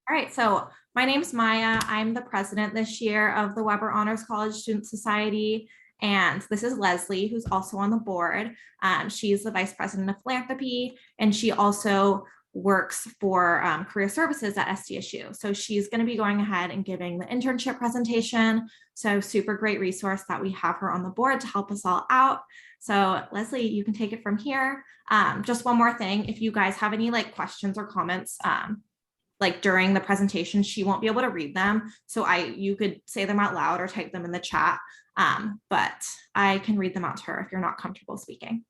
All right, so my name's Maya. I'm the president this year of the Weber Honors College Student Society. And this is Leslie, who's also on the board. She's the vice president of philanthropy, and she also works for career services at SDSU. So she's going to be going ahead and giving the internship presentation. So super great resource that we have her on the board to help us all out. So Leslie, you can take it from here. Just one more thing, if you guys have any questions or comments, during the presentation, she won't be able to read them. So you could say them out loud or type them in the chat, but I can read them out to her if you're not comfortable speaking.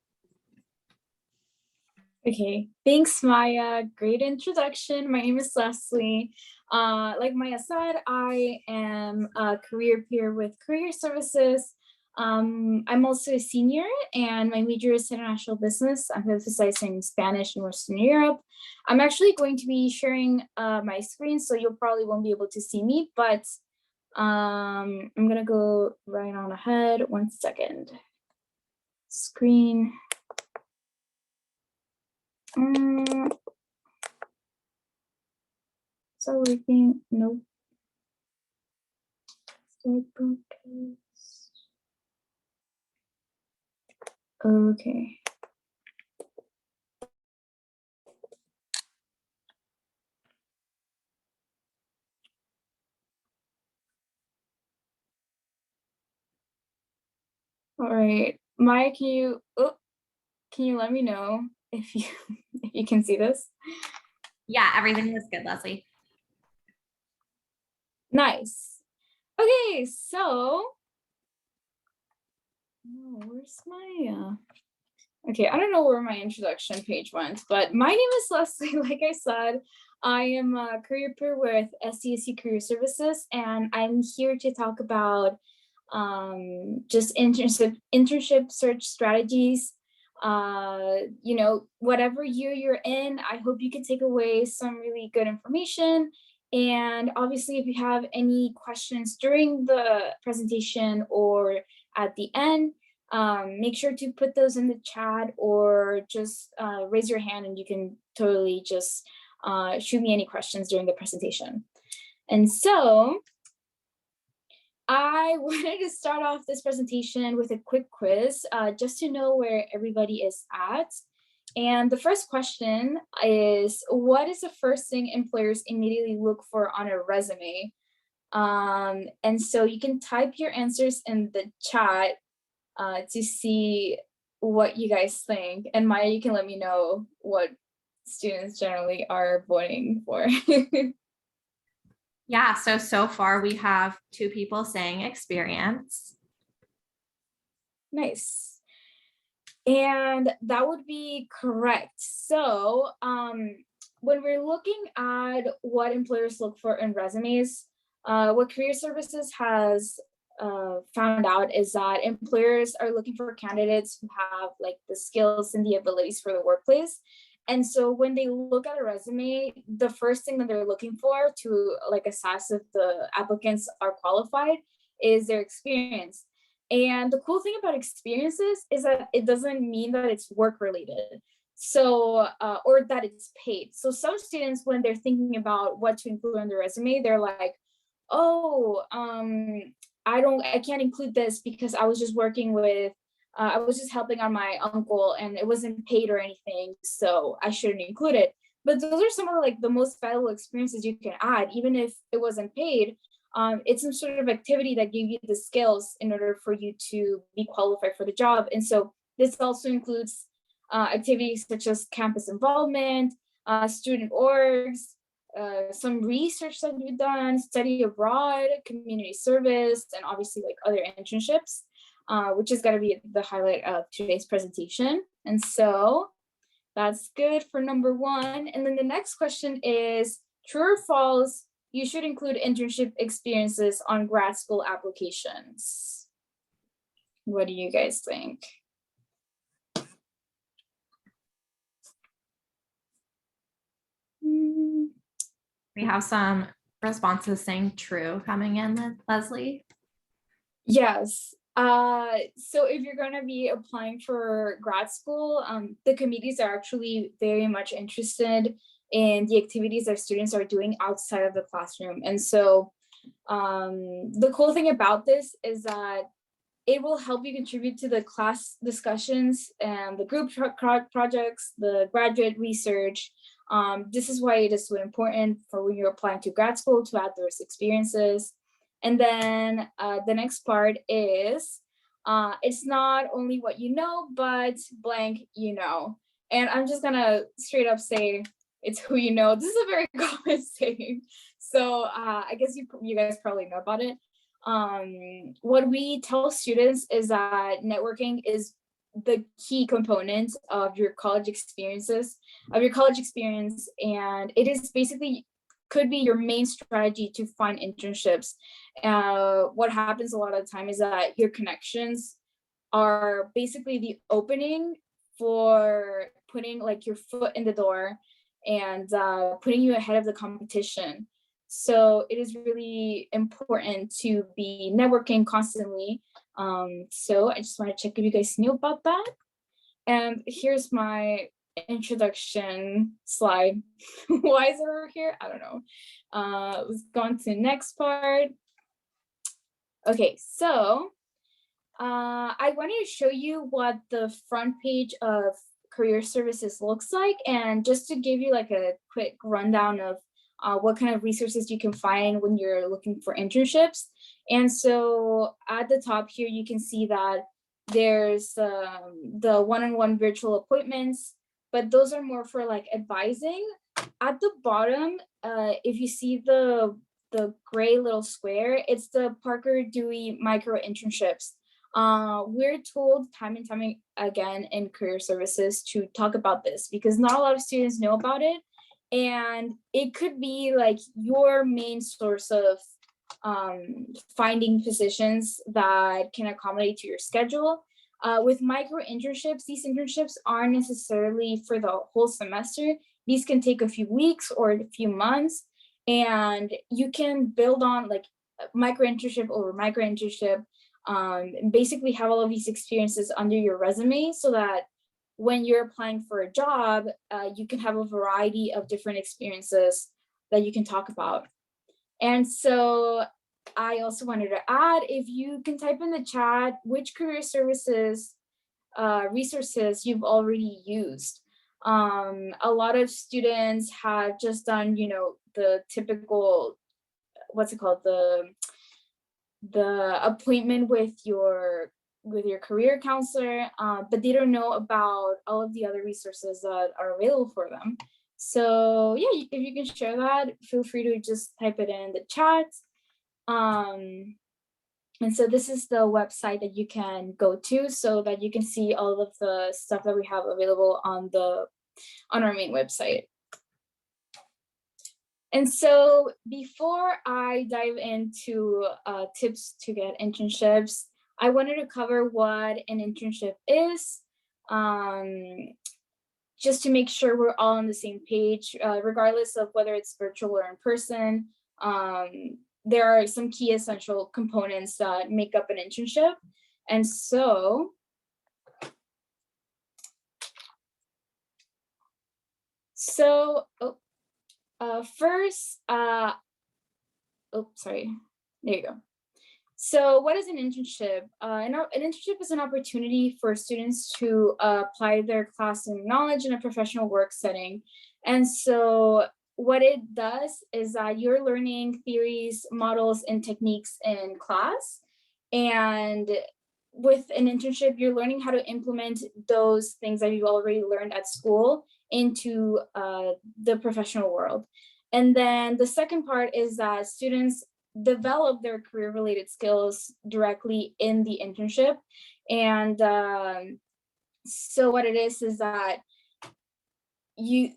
Okay, thanks, Maya. Great introduction. My name is Leslie. Like Maya said, I am a career peer with Career Services. I'm also a senior and my major is international business. I'm emphasizing Spanish and Western Europe. I'm actually going to be sharing my screen, so you probably won't be able to see me, but I'm gonna go right on ahead. 1 second. Screen. Is that working? Nope. Start broadcast. Okay. All right, Maya, can you let me know if you can see this? Yeah, everything was good, Leslie. Nice. Okay, so where's my okay, I don't know where my introduction page went, but my name is Leslie. Like I said, I am a career peer with SDSU Career Services, and I'm here to talk about just internship search strategies. Whatever year you're in, I hope you can take away some really good information. And obviously, if you have any questions during the presentation or at the end, make sure to put those in the chat or just raise your hand and you can totally just shoot me any questions during the presentation. And so I wanted to start off this presentation with a quick quiz just to know where everybody is at. And the first question is, what is the first thing employers immediately look for on a resume? And so you can type your answers in the chat to see what you guys think. And Maya, you can let me know what students generally are voting for. Yeah, so far we have 2 people saying experience. Nice. And that would be correct. So when we're looking at what employers look for in resumes, what Career Services has found out is that employers are looking for candidates who have the skills and the abilities for the workplace. And so when they look at a resume, the first thing that they're looking for to assess if the applicants are qualified is their experience. And the cool thing about experiences is that it doesn't mean that it's work related. So, or that it's paid. So some students, when they're thinking about what to include on their resume, they're like, oh, I can't include this because I was just working with, I was just helping on my uncle and it wasn't paid or anything, so I shouldn't include it. But those are some of the most valuable experiences you can add, even if it wasn't paid. It's some sort of activity that gave you the skills in order for you to be qualified for the job. And so this also includes activities such as campus involvement, student orgs, some research that you've done, study abroad, community service, and obviously other internships, which is going to be the highlight of today's presentation. And so that's good for number 1. And then the next question is, true or false, you should include internship experiences on grad school applications. What do you guys think? We have some responses saying true coming in, Leslie. Yes. So if you're going to be applying for grad school, the committees are actually very much interested in the activities that students are doing outside of the classroom. And so the cool thing about this is that it will help you contribute to the class discussions and the group projects, the graduate research. This is why it is so important for when you're applying to grad school to add those experiences. And then the next part is, it's not only what you know, but blank you know. And I'm just gonna straight up say, it's who you know. This is a very common saying. So I guess you guys probably know about it. What we tell students is that networking is the key component of your college experience, and it is basically could be your main strategy to find internships. What happens a lot of the time is that your connections are basically the opening for putting like your foot in the door and putting you ahead of the competition. So it is really important to be networking constantly. So I just want to check if you guys knew about that. And here's my introduction slide. Why is it over here? I don't know. Let's go on to the next part. Okay, so I wanted to show you what the front page of career services looks like, and just to give you like a quick rundown of what kind of resources you can find when you're looking for internships. And so at the top here, you can see that there's the one-on-one virtual appointments, but those are more for like advising. At the bottom, if you see the gray little square, it's the Parker Dewey micro internships. We're told time and time again in career services to talk about this because not a lot of students know about it. And it could be like your main source of finding positions that can accommodate to your schedule. With micro internships, these internships aren't necessarily for the whole semester. These can take a few weeks or a few months, and you can build on like micro internship over micro internship, basically have all of these experiences under your resume so that when you're applying for a job, you can have a variety of different experiences that you can talk about. And so I also wanted to add, if you can type in the chat which career services resources you've already used. A lot of students have just done, you know, the typical, what's it called, the appointment with your career counselor, but they don't know about all of the other resources that are available for them. So yeah, if you can share that, feel free to just type it in the chat. And so this is the website that you can go to so that you can see all of the stuff that we have available on our main website. And so before I dive into tips to get internships, I wanted to cover what an internship is, just to make sure we're all on the same page, regardless of whether it's virtual or in person. There are some key essential components that make up an internship. And so, first, sorry, there you go. So what is an internship? An internship is an opportunity for students to apply their classroom knowledge in a professional work setting. And so what it does is that you're learning theories, models, and techniques in class. And with an internship, you're learning how to implement those things that you've already learned at school into the professional world. And then the second part is that students develop their career-related skills directly in the internship. And so what it is that the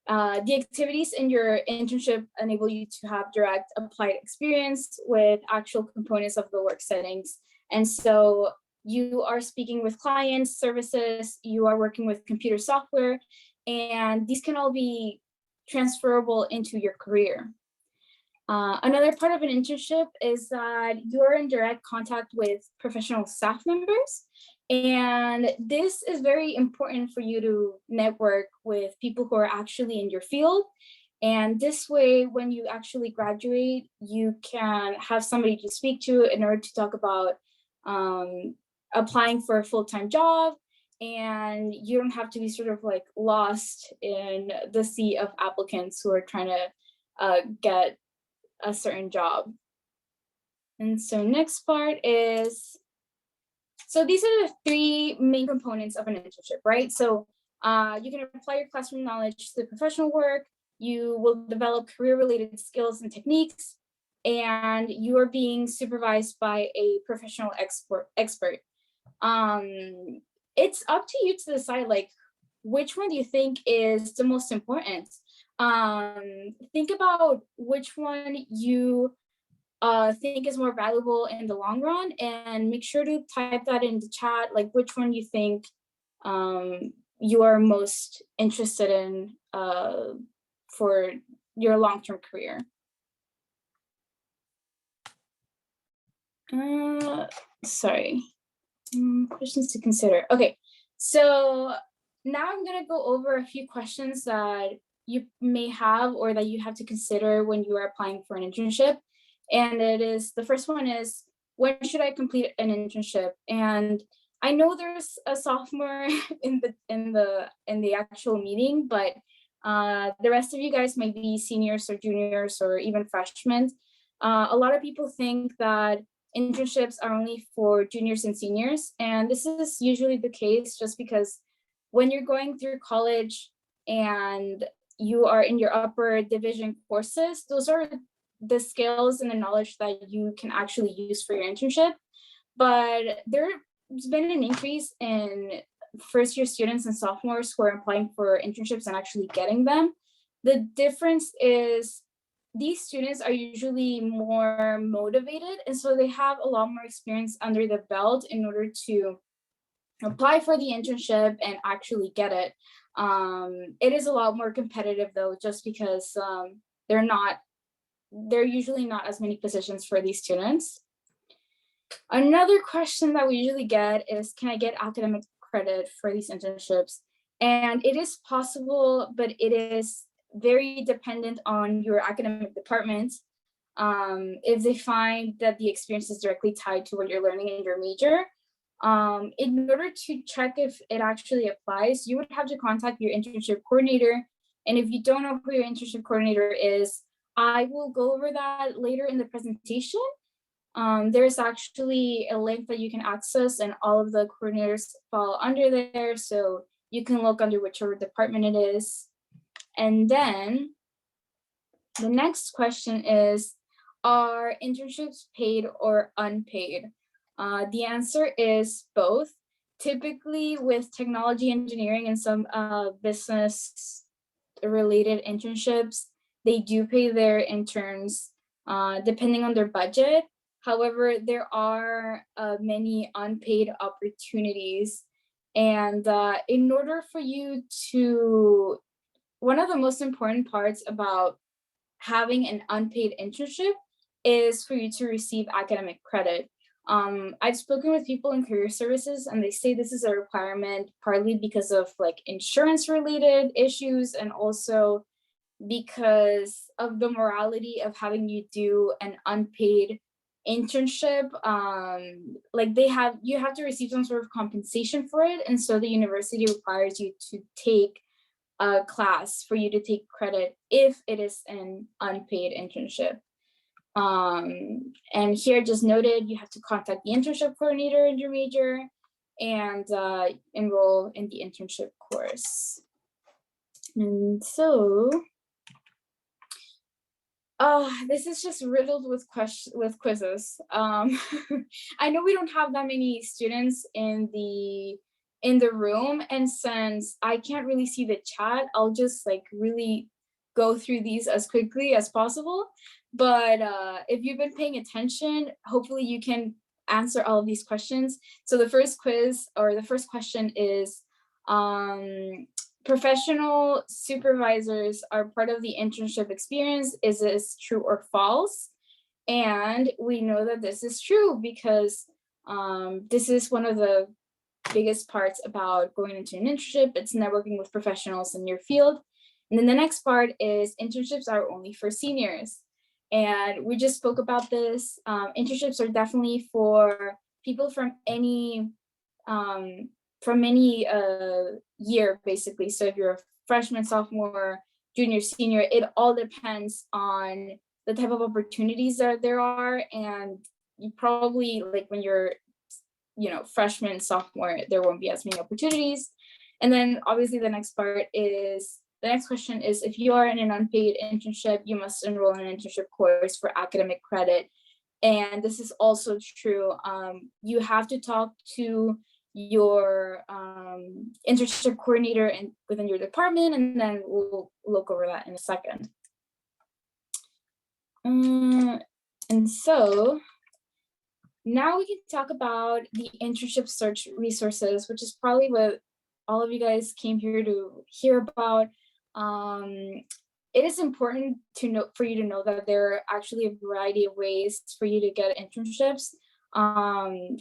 activities in your internship enable you to have direct applied experience with actual components of the work settings. And so you are speaking with clients, services, you are working with computer software, and these can all be transferable into your career. Another part of an internship is that you're in direct contact with professional staff members. And this is very important for you to network with people who are actually in your field. And this way, when you actually graduate, you can have somebody to speak to in order to talk about um, applying for a full-time job. And you don't have to be sort of like lost in the sea of applicants who are trying to get a certain job. And so next part is, so these are the three main components of an internship, right? So you can apply your classroom knowledge to the professional work, you will develop career-related skills and techniques, and you are being supervised by a professional expert. Um, it's up to you to decide like which one do you think is the most important. Think about which one you think is more valuable in the long run, and make sure to type that in the chat, like which one you think you are most interested in for your long-term career. Sorry, questions to consider. Okay, so now I'm gonna go over a few questions that you may have or that you have to consider when you are applying for an internship. And it is, the first one is, when should I complete an internship? And I know there's a sophomore in the actual meeting, but the rest of you guys might be seniors or juniors or even freshmen. A lot of people think that internships are only for juniors and seniors, and this is usually the case just because when you're going through college and you are in your upper division courses, those are the skills and the knowledge that you can actually use for your internship. But there's been an increase in first year students and sophomores who are applying for internships and actually getting them. The difference is these students are usually more motivated, and so they have a lot more experience under the belt in order to apply for the internship and actually get it. It is a lot more competitive though, just because there are usually not as many positions for these students. Another question that we usually get is, can I get academic credit for these internships? And it is possible, but it is very dependent on your academic department. If they find that the experience is directly tied to what you're learning in your major, in order to check if it actually applies, you would have to contact your internship coordinator. And if you don't know who your internship coordinator is, I will go over that later in the presentation. There's actually a link that you can access, and all of the coordinators fall under there. So you can look under whichever department it is. And then the next question is, are internships paid or unpaid? The answer is both. Typically with technology engineering and some business related internships, they do pay their interns depending on their budget. However, there are many unpaid opportunities. And in order for you to, one of the most important parts about having an unpaid internship is for you to receive academic credit. I've spoken with people in career services, and they say this is a requirement partly because of like insurance related issues, and also because of the morality of having you do an unpaid internship. Like you have to receive some sort of compensation for it, and so the university requires you to take a class for you to take credit if it is an unpaid internship. And here just noted, you have to contact the internship coordinator in your major and enroll in the internship course. And so this is just riddled with quizzes. I know we don't have that many students in the room, and since I can't really see the chat, I'll just like really go through these as quickly as possible. But if you've been paying attention, hopefully you can answer all of these questions. So the first quiz, or the first question is, professional supervisors are part of the internship experience. Is this true or false? And we know that this is true because this is one of the biggest parts about going into an internship. It's networking with professionals in your field. And then the next part is internships are only for seniors. And we just spoke about this. Internships are definitely for people from any year, basically. So if you're a freshman, sophomore, junior, senior, it all depends on the type of opportunities that there are. And you probably, like when you're, freshman, sophomore, there won't be as many opportunities. And then obviously the next question is, if you are in an unpaid internship, you must enroll in an internship course for academic credit. And this is also true. You have to talk to your internship coordinator within your department, and then we'll look over that in a second. And so now we can talk about the internship search resources, which is probably what all of you guys came here to hear about. It is important for you to know that there are actually a variety of ways for you to get internships.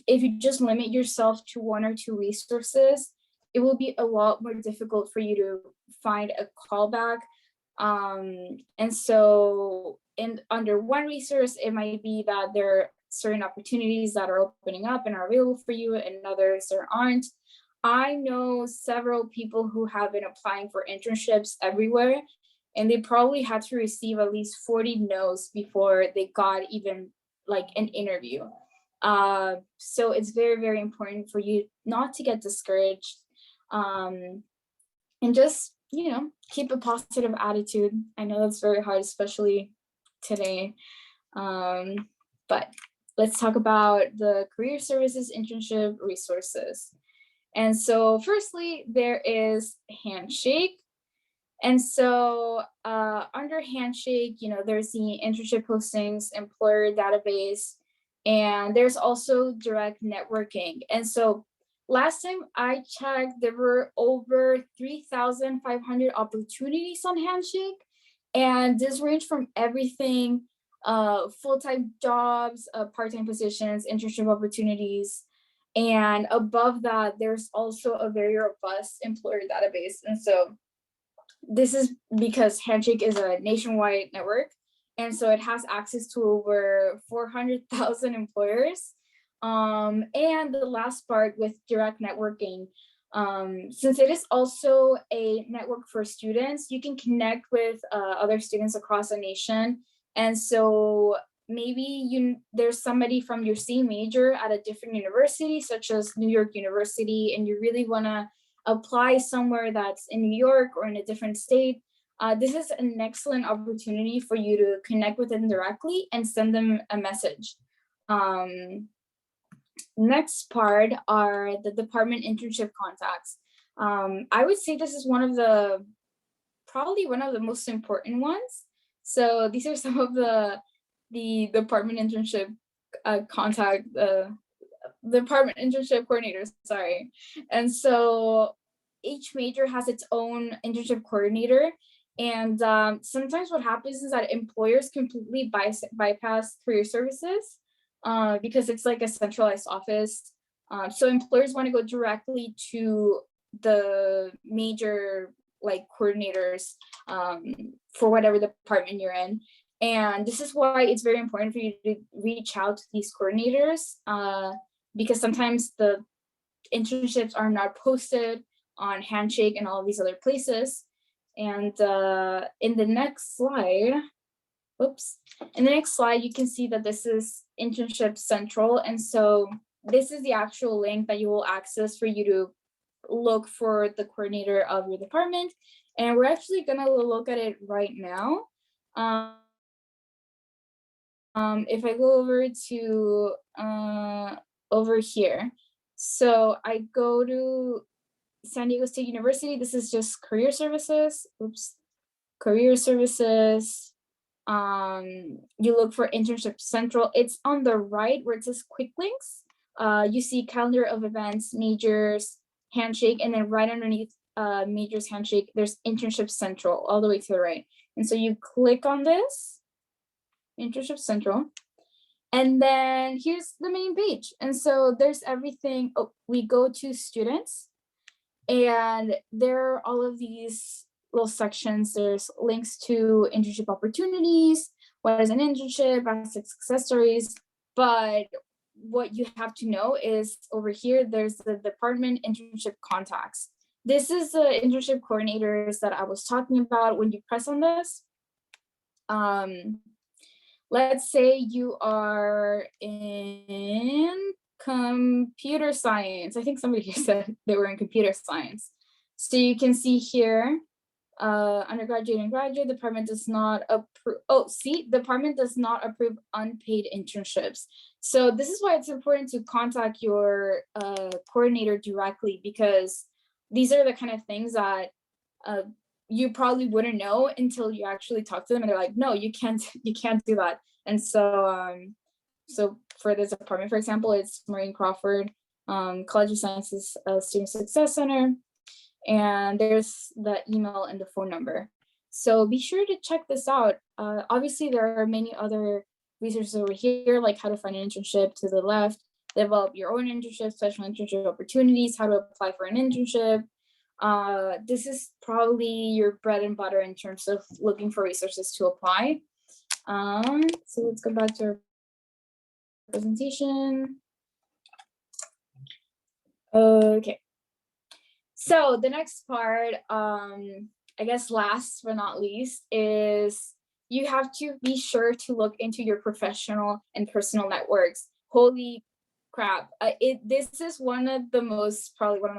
If you just limit yourself to one or two resources, it will be a lot more difficult for you to find a callback. And so under one resource, it might be that there are certain opportunities that are opening up and are available for you, and others there aren't. I know several people who have been applying for internships everywhere, and they probably had to receive at least 40 no's before they got even like an interview. So it's very, very important for you not to get discouraged, and just, keep a positive attitude. I know that's very hard, especially today. But let's talk about the career services internship resources. And so firstly, there is Handshake. And so under Handshake, there's the internship postings, employer database, and there's also direct networking. And so last time I checked, there were over 3,500 opportunities on Handshake. And this range from everything, full-time jobs, part-time positions, internship opportunities. And above that, there's also a very robust employer database. And so this is because Handshake is a nationwide network. And so it has access to over 400,000 employers. And the last part with direct networking, since it is also a network for students, you can connect with other students across the nation. And so maybe there's somebody from your same major at a different university, such as New York University, and you really want to apply somewhere that's in New York or in a different state. This is an excellent opportunity for you to connect with them directly and send them a message. Next part are the department internship contacts. I would say this is probably one of the most important ones. So these are some of the department internship department internship coordinators, sorry. And so each major has its own internship coordinator. And sometimes what happens is that employers completely bypass career services because it's like a centralized office. So employers want to go directly to the major coordinators for whatever department you're in. And this is why it's very important for you to reach out to these coordinators because sometimes the internships are not posted on Handshake and all of these other places. And in the next slide, you can see that this is Internship Central. And so this is the actual link that you will access for you to look for the coordinator of your department. And we're actually gonna look at it right now. If I go over to over here, so I go to San Diego State University. This is just career services. Career services. You look for Internship Central. It's on the right where it says quick links. You see calendar of events, majors, Handshake, and then right underneath majors, Handshake, there's Internship Central all the way to the right. And so you click on this Internship Central, And then here's the main page. And so there's everything. Oh, we go to students, and there are all of these little sections. There's links to internship opportunities, what is an internship, success stories. But what you have to know is over here, there's the department internship contacts. This is the internship coordinators that I was talking about. When you press on this, let's say you are in computer science. I think somebody here said they were in computer science. So you can see here, undergraduate and graduate department does not approve. Oh, see, department does not approve unpaid internships. So this is why it's important to contact your coordinator directly, because these are the kind of things that you probably wouldn't know until you actually talk to them, and they're like, no, you can't do that. And so so for this department, for example, it's Maureen Crawford, College of Sciences Student Success Center, and there's the email and the phone number. So be sure to check this out. Obviously, there are many other resources over here, like how to find an internship to the left, develop your own internship, special internship opportunities, how to apply for an internship. This is probably your bread and butter in terms of looking for resources to apply. So let's go back to our presentation. Okay. So the next part, I guess last but not least, is you have to be sure to look into your professional and personal networks. Holy crap. This is probably one of the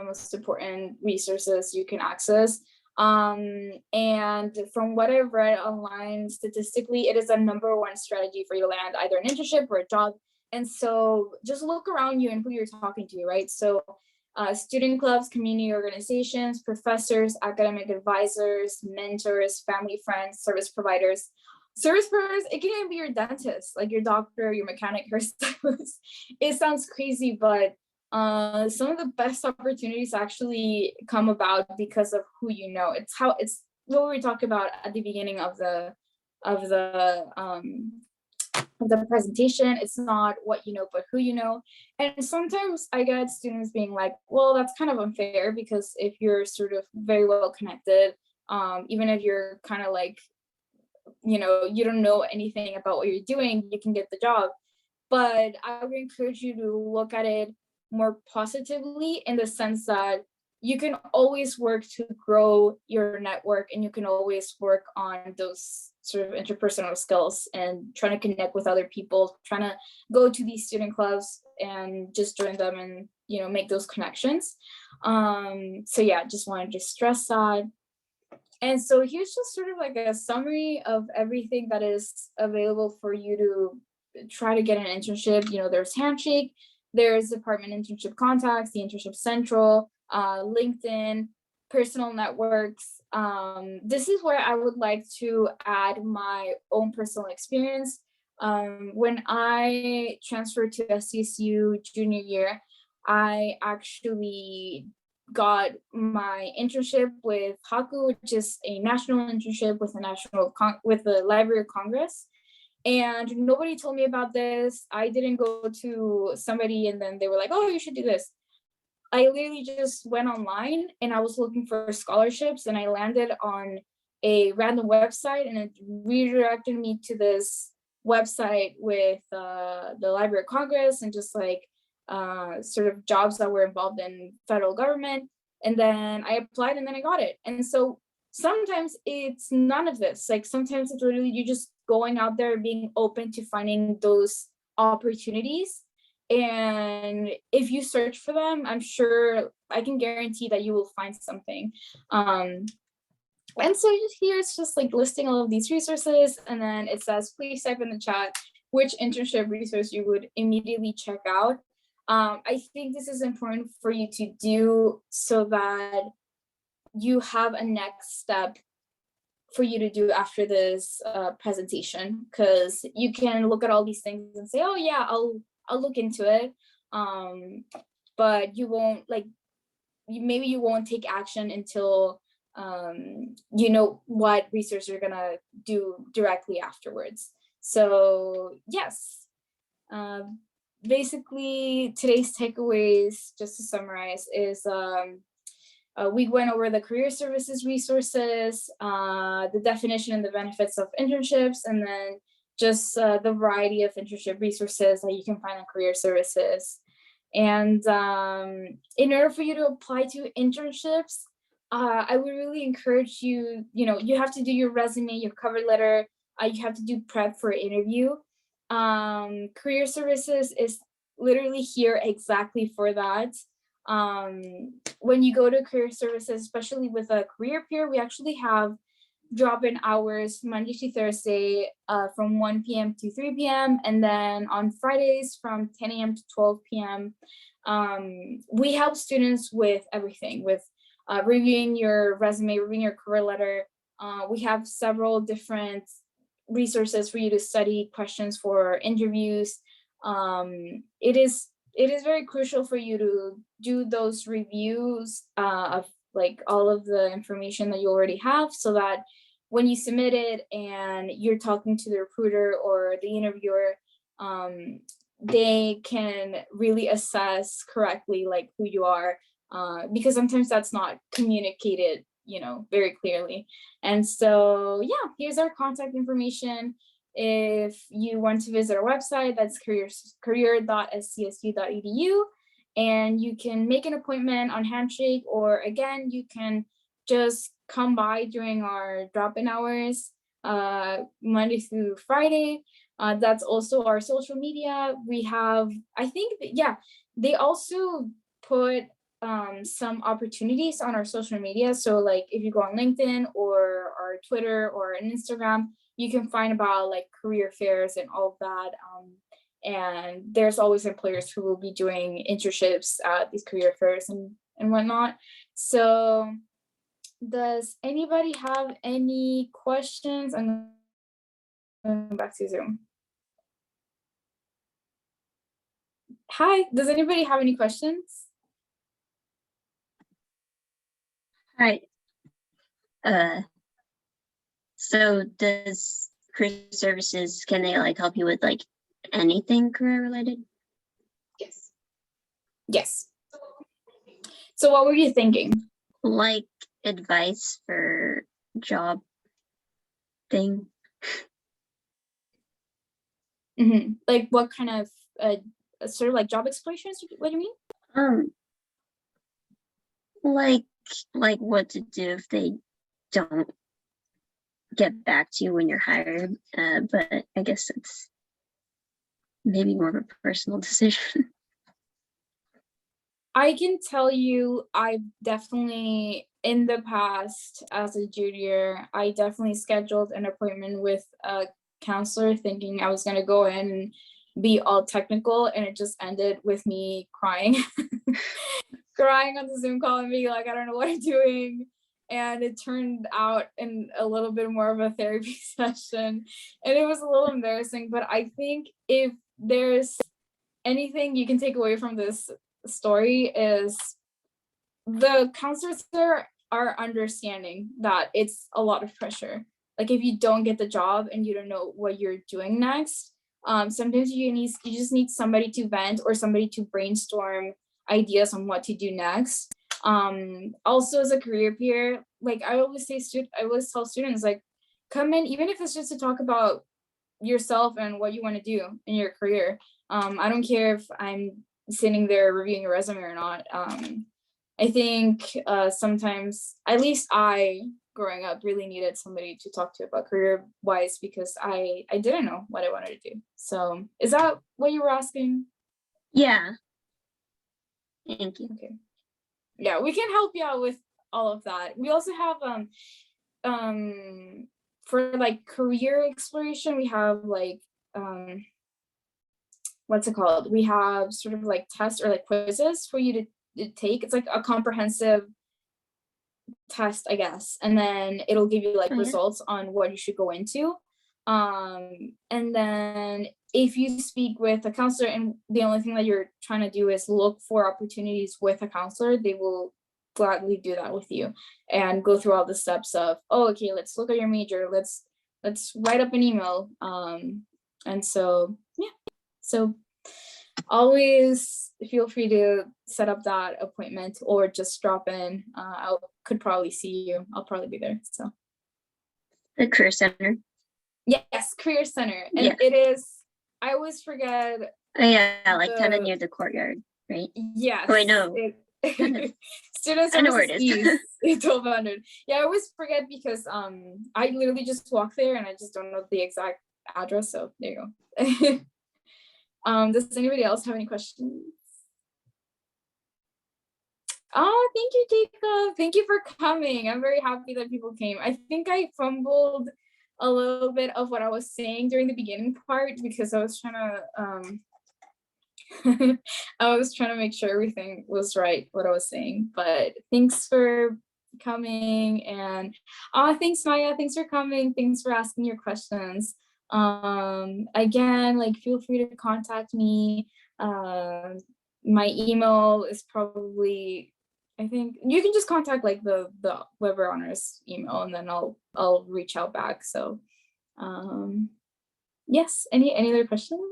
most important resources you can access. And from what I've read online, statistically, it is a #1 strategy for you to land either an internship or a job. And so just look around you and who you're talking to, right? So student clubs, community organizations, professors, academic advisors, mentors, family, friends, service providers. Service providers, it can even be your dentist, like your doctor, your mechanic, hairstylist. It sounds crazy, but some of the best opportunities actually come about because of who you know. It's what we talked about at the beginning of the presentation. It's not what you know, but who you know. And sometimes I get students being like, well, that's kind of unfair, because if you're sort of very well connected, even if you're kind of like, you don't know anything about what you're doing, you can get the job. But I would encourage you to look at it more positively, in the sense that you can always work to grow your network, and you can always work on those sort of interpersonal skills and trying to connect with other people, trying to go to these student clubs and just join them and make those connections. So yeah, just wanted to stress that. And so here's just sort of like a summary of everything that is available for you to try to get an internship. There's Handshake, there's department internship contacts, the Internship Central, LinkedIn, personal networks. This is where I would like to add my own personal experience. When I transferred to SCSU junior year, I actually got my internship with HAKU, which is a national internship with the Library of Congress. And nobody told me about this. I didn't go to somebody and then they were like, oh, you should do this. I literally just went online and I was looking for scholarships, and I landed on a random website, and it redirected me to this website with the Library of Congress, and just like sort of jobs that were involved in federal government. And then I applied, and then I got it. And so sometimes it's none of this. Like sometimes it's literally you just going out there and being open to finding those opportunities. And if you search for them, I'm sure, I can guarantee that you will find something. And so here it's just like listing all of these resources, and then it says, please type in the chat which internship resource you would immediately check out. I think this is important for you to do so that you have a next step for you to do after this presentation, because you can look at all these things and say, oh yeah, I'll look into it, but you won't maybe you won't take action until you know what research you're gonna do directly afterwards. So yes, Basically, today's takeaways, just to summarize, is we went over the career services resources, the definition and the benefits of internships, and then just the variety of internship resources that you can find on career services. And in order for you to apply to internships, I would really encourage you, you have to do your resume, your cover letter, you have to do prep for interview. Career services is literally here exactly for that. When you go to career services, especially with a career peer, we actually have drop-in hours Monday to Thursday from 1 p.m. to 3 p.m. and then on Fridays from 10 a.m. to 12 p.m. We help students with everything, with reviewing your resume, reviewing your cover letter. We have several different resources for you to study questions for interviews. It is very crucial for you to do those reviews of like all of the information that you already have, so that when you submit it and you're talking to the recruiter or the interviewer, they can really assess correctly like who you are, because sometimes that's not communicated, very clearly. And so, yeah, here's our contact information. If you want to visit our website, that's career.scsu.edu, and you can make an appointment on Handshake, or again, you can just come by during our drop-in hours, Monday through Friday. That's also our social media. We have, I think, they also put some opportunities on our social media. So like if you go on LinkedIn or our Twitter or an Instagram, you can find about like career fairs and all of that. And there's always employers who will be doing internships at these career fairs and whatnot. So does anybody have any questions? I'm going back to Zoom. Hi, does anybody have any questions? Hi. So does career services, can they like help you with like anything career related? Yes. So what were you thinking? Like advice for job thing? Like what kind of sort of like job explorations? What do you mean? Like what to do if they don't get back to you when you're hired. But I guess it's maybe more of a personal decision. I can tell you, I've definitely, in the past, as a junior, I definitely scheduled an appointment with a counselor thinking I was going to go in and be all technical, and it just ended with me crying, crying on the Zoom call and being like, I don't know what I'm doing. And it turned out in a little bit more of a therapy session, and it was a little embarrassing. But I think if there's anything you can take away from this story, is the counselors there are understanding that it's a lot of pressure. Like if you don't get the job and you don't know what you're doing next, sometimes you just need somebody to vent or somebody to brainstorm ideas on what to do next. Also as a career peer, like I always tell students, like, come in, even if it's just to talk about yourself and what you want to do in your career. I don't care if I'm sitting there reviewing your resume or not. I think sometimes, at least I, growing up, really needed somebody to talk to about career wise, because I didn't know what I wanted to do. So is that what you were asking? Yeah. Thank you. Okay. Yeah, we can help you out with all of that. We also have for like career exploration, we have like what's it called? We have sort of like tests or like quizzes for you to take. It's like a comprehensive test, I guess, and then it'll give you like results on what you should go into. And then if you speak with a counselor and the only thing that you're trying to do is look for opportunities with a counselor, they will gladly do that with you and go through all the steps of, oh, okay, let's look at your major, let's write up an email. And so, yeah, So always feel free to set up that appointment or just drop in. I could probably see you. I'll probably be there. So The Career Center. yes, Career Center. And Yeah. it is, I always forget. Oh, yeah, like kind of The- near the courtyard, right? Yes. Wait, no. Student I know where it Services is. East, 1200. Yeah, I always forget because I literally just walk there and I just don't know the exact address. So there you go. Does anybody else have any questions? Oh, thank you, Jacob. Thank you for coming. I'm very happy that people came. I think I fumbled a little bit of what I was saying during the beginning part because I was trying to I was trying to make sure everything was right, what I was saying. But thanks for coming, and thanks, Maya. Thanks for coming. Thanks for asking your questions. Again, like, feel free to contact me. My email is probably, I think you can just contact like the Weber Honors email, and then I'll reach out back. So yes, any other questions?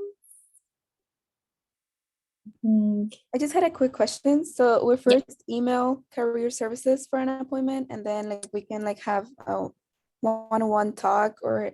I just had a quick question. So we first email career services for an appointment, and then like we can like have a one-on-one talk, or